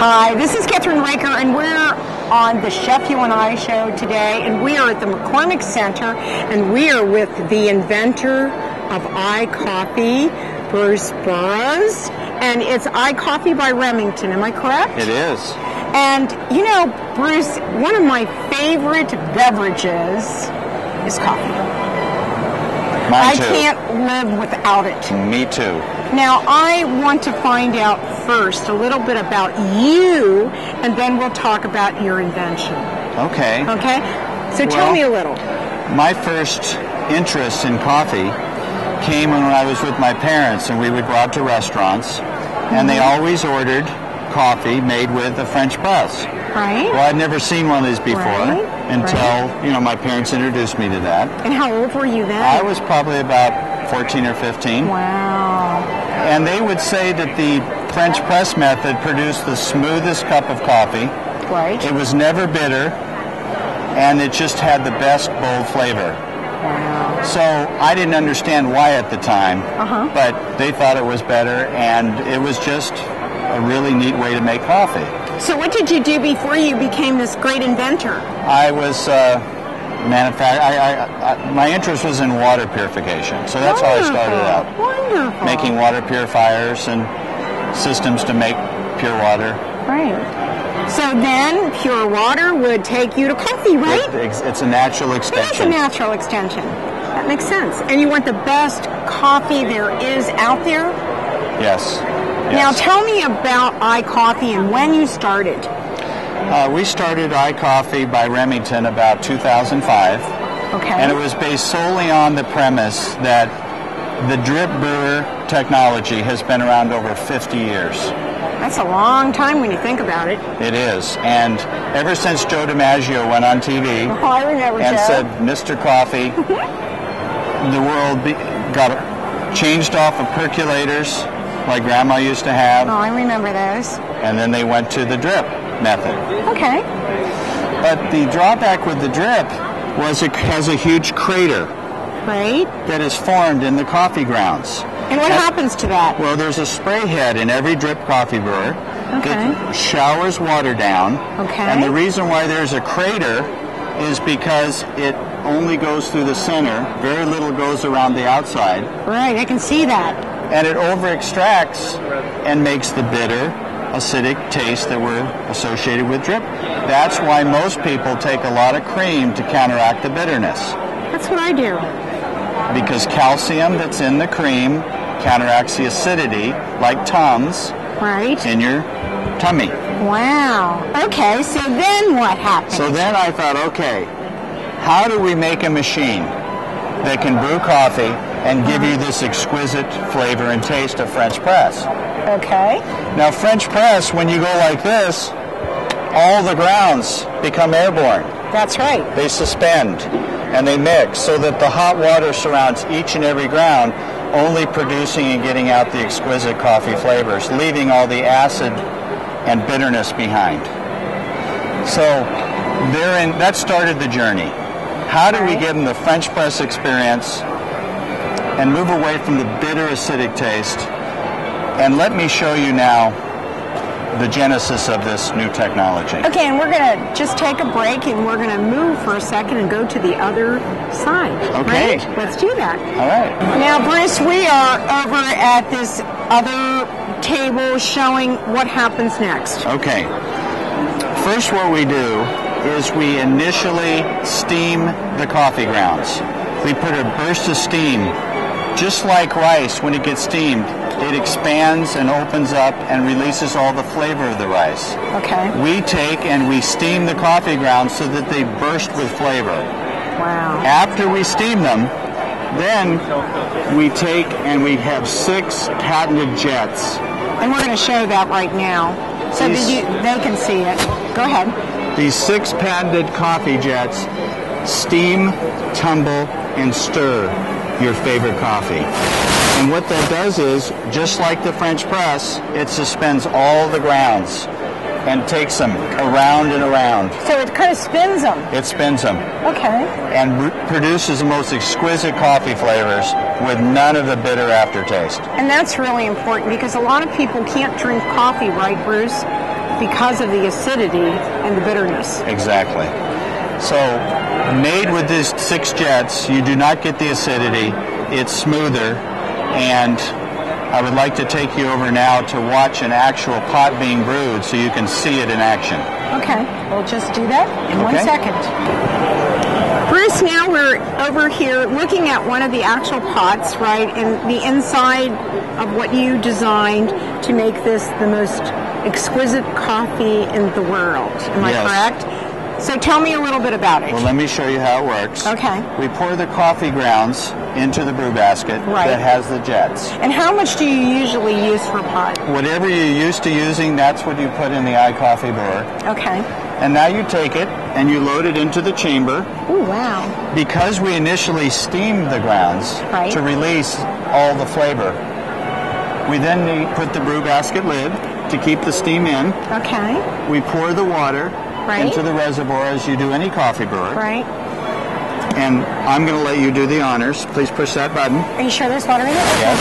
Hi, this is Kathryn Raaker, and we're on the Chef You and I show today, and we are at the McCormick Center, and we are with the inventor of iCoffee, Bruce Burrows, and it's iCoffee by Remington. Am I correct? It is. And you know, Bruce, one of my favorite beverages is coffee. Mine too. I can't live without it. Me too. Now, I want to find out first a little bit about you, and then we'll talk about your invention. Okay. Okay? So tell me a little. My first interest in coffee came when I was with my parents, and we would go out to restaurants, and they always ordered coffee made with a French press. Right. Well, I'd never seen one of these before until, you know, my parents introduced me to that. And how old were you then? I was probably about 14 or 15. Wow. And they would say that the French press method produced the smoothest cup of coffee. Right. It was never bitter, and it just had the best bold flavor. Wow. So I didn't understand why at the time, but they thought it was better, and it was just a really neat way to make coffee. So what did you do before you became this great inventor? I was my interest was in water purification, so that's how I started out. Wonderful. Making water purifiers and systems to make pure water. Right. So then pure water would take you to coffee, right? It's a natural extension. It is a natural extension. That makes sense. And you want the best coffee there is out there? Yes. Now tell me about iCoffee and when you started. We started iCoffee by Remington about 2005. Okay. And it was based solely on the premise that the drip brewer technology has been around over 50 years. That's a long time when you think about it. It is. And ever since Joe DiMaggio went on TV I remember and Joe. said, Mr. Coffee, the world got changed off of percolators like Grandma used to have. Oh, I remember those. And then they went to the drip method. Okay. But the drawback with the drip was it has a huge crater. Right. That is formed in the coffee grounds. And what happens to that? Well, there's a spray head in every drip coffee brewer that showers water down. Okay. And the reason why there's a crater is because it only goes through the center. Very little goes around the outside. Right, I can see that. And it over-extracts and makes the bitter, acidic taste that we're associated with drip. That's why most people take a lot of cream to counteract the bitterness. That's what I do. Because calcium that's in the cream counteracts the acidity, like Tums, in your tummy. Wow. Okay, so then what happened? So then I thought, okay, how do we make a machine that can brew coffee and give you this exquisite flavor and taste of French press? Okay. Now, French press, when you go like this, all the grounds become airborne. That's right. They suspend and they mix so that the hot water surrounds each and every ground, only producing and getting out the exquisite coffee flavors, leaving all the acid and bitterness behind. So that started the journey. How do we give them the French press experience and move away from the bitter acidic taste? And let me show you now the genesis of this new technology. Okay, and we're going to just take a break, and we're going to move for a second and go to the other side. Okay. Right? Let's do that. All right. Now, Bruce, we are over at this other table showing what happens next. Okay. First, what we do is we initially steam the coffee grounds. We put a burst of steam. Just like rice, when it gets steamed, it expands and opens up and releases all the flavor of the rice. Okay. We take and we steam the coffee grounds so that they burst with flavor. Wow. After we steam them, then we take and we have 6 patented jets. And we're going to show that right now so that they can see it. Go ahead. These 6 patented coffee jets steam, tumble, and stir your favorite coffee. And what that does is, just like the French press, it suspends all the grounds and takes them around and around. So it kind of spins them. It spins them. Okay. And produces the most exquisite coffee flavors with none of the bitter aftertaste. And that's really important because a lot of people can't drink coffee, right, Bruce? because of the acidity and the bitterness. Exactly. So, made with these 6 jets, you do not get the acidity. It's smoother, and I would like to take you over now to watch an actual pot being brewed so you can see it in action. Okay, we'll just do that in 1 second. Bruce, now we're over here looking at one of the actual pots, right, and the inside of what you designed to make this the most exquisite coffee in the world. Am I correct? So tell me a little bit about it. Well, let me show you how it works. Okay. We pour the coffee grounds into the brew basket that has the jets. And how much do you usually use for a pot? Whatever you're used to using, that's what you put in the iCoffee brewer. Okay. And now you take it and you load it into the chamber. Oh, wow. Because we initially steamed the grounds to release all the flavor, we then put the brew basket lid to keep the steam in. Okay. We pour the water into the reservoir as you do any coffee brewer. Right. And I'm going to let you do the honors. Please push that button. Are you sure there's water in it? Yes.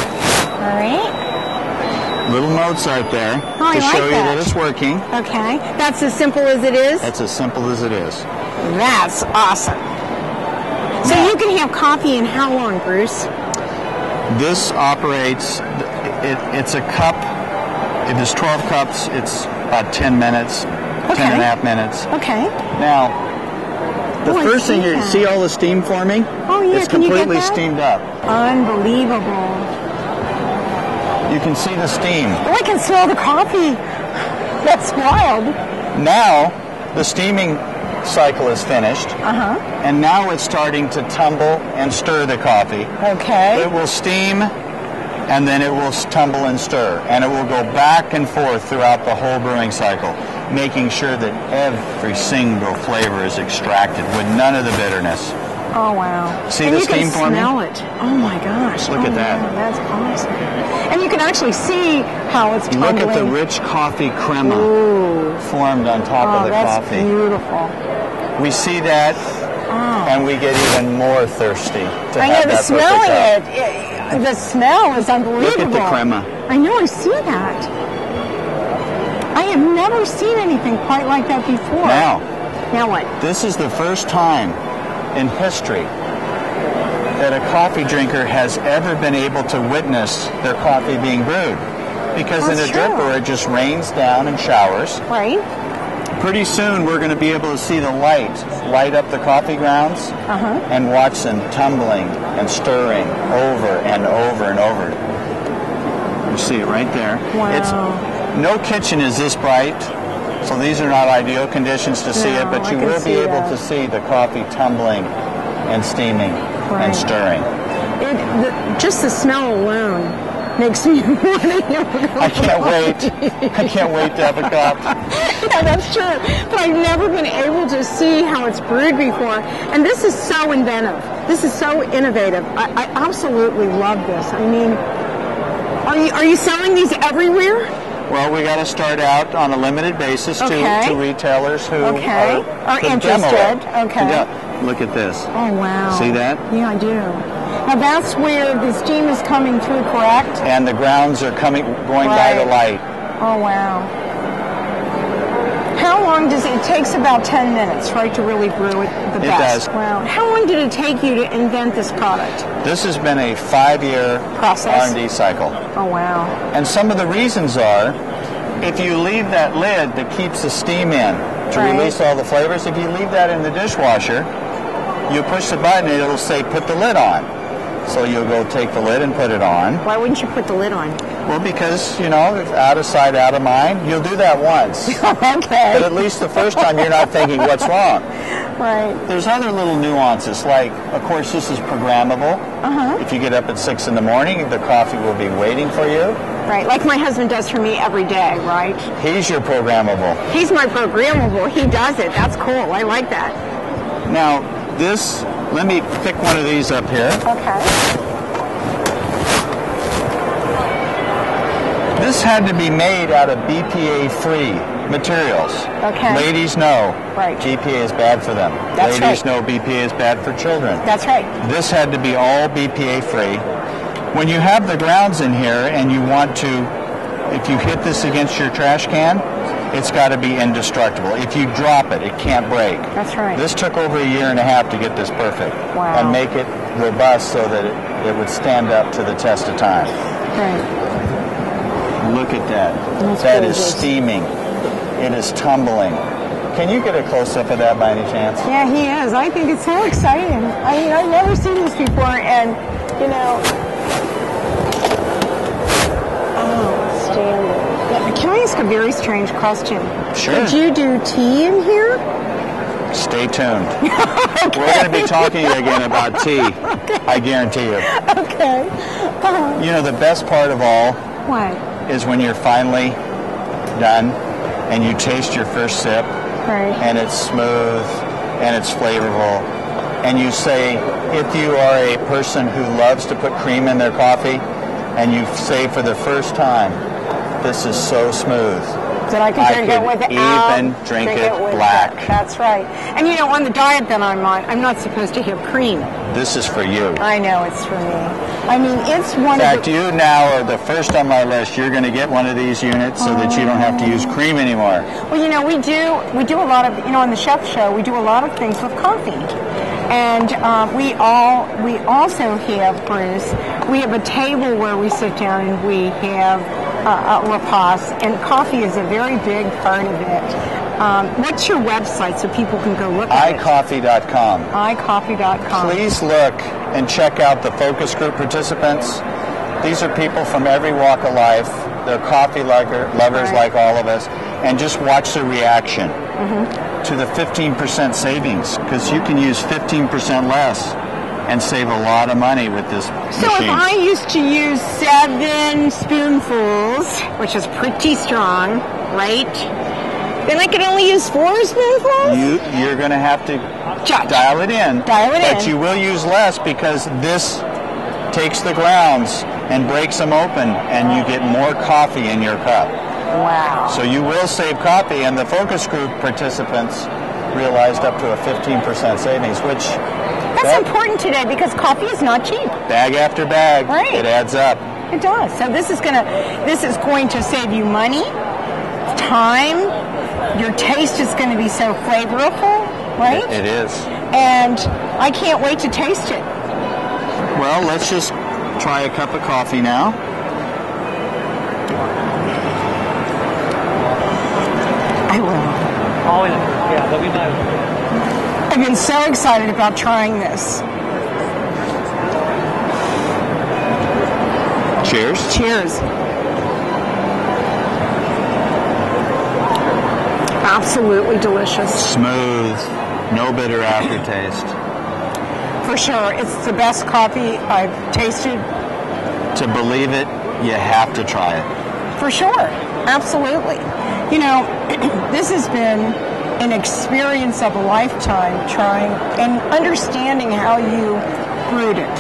All right. Little Mozart there to show you that it's working. Okay. That's as simple as it is? That's as simple as it is. That's awesome. So you can have coffee in how long, Bruce? This operates, it's a cup. If it's 12 cups, it's about 10 minutes. 10 and a half minutes. Okay. Now, the first thing you see all the steam forming? Oh, yeah. It's completely steamed up. Unbelievable. You can see the steam. Oh, I can smell the coffee. That's wild. Now, the steaming cycle is finished. And now it's starting to tumble and stir the coffee. Okay. It will steam, and then it will tumble and stir. And it will go back and forth throughout the whole brewing cycle, making sure that every single flavor is extracted with none of the bitterness. Oh, wow. See the steam forming? You can smell it. Oh, my gosh. Look at that. Wow, that's awesome. And you can actually see how it's tumbling. Look at the rich coffee crema formed on top of the coffee. That's beautiful. We see that, and we get even more thirsty to have that smelling it. The smell is unbelievable. Look at the crema. I know, I see that. I have never seen anything quite like that before. Now what? This is the first time in history that a coffee drinker has ever been able to witness their coffee being brewed. Because in a drip brewer, it just rains down and showers. Right. Pretty soon, we're going to be able to see the light up the coffee grounds and watch them tumbling and stirring over and over and over. You see it right there. Wow. No kitchen is this bright, so these are not ideal conditions to see it, but you will be able to see the coffee tumbling and steaming and stirring. Just the smell alone makes me want to I can't wait. I can't wait to have a cup. Yeah, that's true. But I've never been able to see how it's brewed before. And this is so inventive. This is so innovative. I absolutely love this. I mean, are you selling these everywhere? Well, we got to start out on a limited basis to retailers who are interested. Look at this. Oh, wow. See that? Yeah, I do. Now that's where the steam is coming through, correct? And the grounds are going by the light. Oh, wow. How long does it takes about 10 minutes, right, to really brew it the best? It does. Wow. How long did it take you to invent this product? This has been a 5-year process. R&D cycle. Oh, wow. And some of the reasons are, if you leave that lid that keeps the steam in to release all the flavors, if you leave that in the dishwasher, you push the button and it'll say, put the lid on. So you'll go take the lid and put it on. Why wouldn't you put the lid on? Well, because, out of sight, out of mind. You'll do that once. Okay. But at least the first time you're not thinking, what's wrong? Right. There's other little nuances, like, of course, this is programmable. If you get up at 6 in the morning, the coffee will be waiting for you. Right, like my husband does for me every day, right? He's your programmable. He's my programmable. He does it. That's cool. I like that. Now, let me pick one of these up here. Okay. This had to be made out of BPA-free materials. Okay. Ladies know right. BPA is bad for them. That's Ladies right. know BPA is bad for children. That's right. This had to be all BPA-free. When you have the grounds in here and you want to, if you hit this against your trash can, it's got to be indestructible. If you drop it, it can't break. That's right. This took over a year and a half to get this perfect. Wow. And make it robust so that it would stand up to the test of time. Right. Look at that. That is steaming. It is tumbling. Can you get a close-up of that by any chance? Yeah, he is. I think it's so exciting. I mean, I've never seen this before, and, you know, outstanding. Yeah, can I ask a very strange question? Sure. Did you do tea in here? Stay tuned. Okay. We're going to be talking again about tea. Okay. I guarantee you. Okay. You know, the best part of all what? Is when you're finally done and you taste your first sip. Right. And it's smooth and it's flavorful. And you say, if you are a person who loves to put cream in their coffee, and you say for the first time, this is so smooth. That I can drink it without even drink it black. That's right. And you know, on the diet that I'm on, I'm not supposed to have cream. This is for you. I know it's for me. I mean, it's one of the... In fact, you now are the first on my list. You're going to get one of these units so that you don't have to use cream anymore. Well, you know, we do a lot of, you know, on the Chef Show, we do a lot of things with coffee. And we also have, Bruce, we have a table where we sit down and we have a repast, and coffee is a very big part of it. What's your website so people can go look at icoffee.com. icoffee.com. Please look and check out the focus group participants. These are people from every walk of life. They're coffee lovers like all of us. And just watch the reaction to the 15% savings, because you can use 15% less and save a lot of money with this machine. So if I used to use 7 spoonfuls, which is pretty strong, right? Then I could only use 4 spoonfuls? You're going to have to dial it in. But you will use less, because this takes the grounds and breaks them open, and you get more coffee in your cup. Wow. So you will save coffee, and the focus group participants realized up to a 15% savings, which... That's important today, because coffee is not cheap. Bag after bag, right. It adds up. It does. So this is going to save you money, time. Your taste is going to be so flavorful, right? It is. And I can't wait to taste it. Well, let's just try a cup of coffee now. I will. Oh, yeah, let me know. I've been so excited about trying this. Cheers. Cheers. Absolutely delicious. Smooth, no bitter aftertaste. For sure. It's the best coffee I've tasted. To believe it, you have to try it. For sure. Absolutely. You know, this has been an experience of a lifetime, trying and understanding how you brewed it,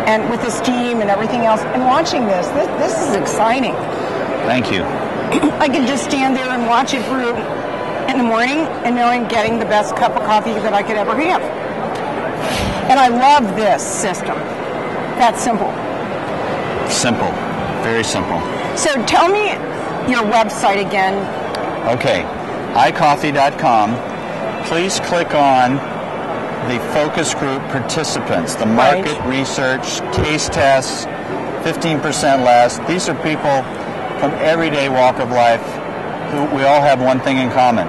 and with the steam and everything else, and watching this is exciting. Thank you. I can just stand there and watch it brew in the morning and know I'm getting the best cup of coffee that I could ever have. And I love this system. That's simple. Simple. Very simple. So tell me your website again. Okay. icoffee.com. Please click on the focus group participants, the market research, taste tests, 15% less. These are people from everyday walk of life who we all have one thing in common.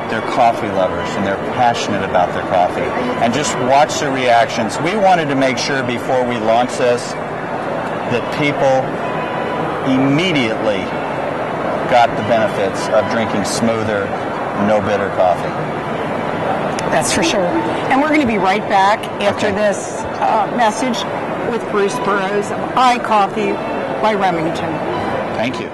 They're coffee lovers, and they're passionate about their coffee. And just watch the reactions. We wanted to make sure before we launched this that people immediately got the benefits of drinking smoother, no bitter coffee. That's for sure. And we're going to be right back after this message with Bruce Burrows of iCoffee by Remington. Thank you.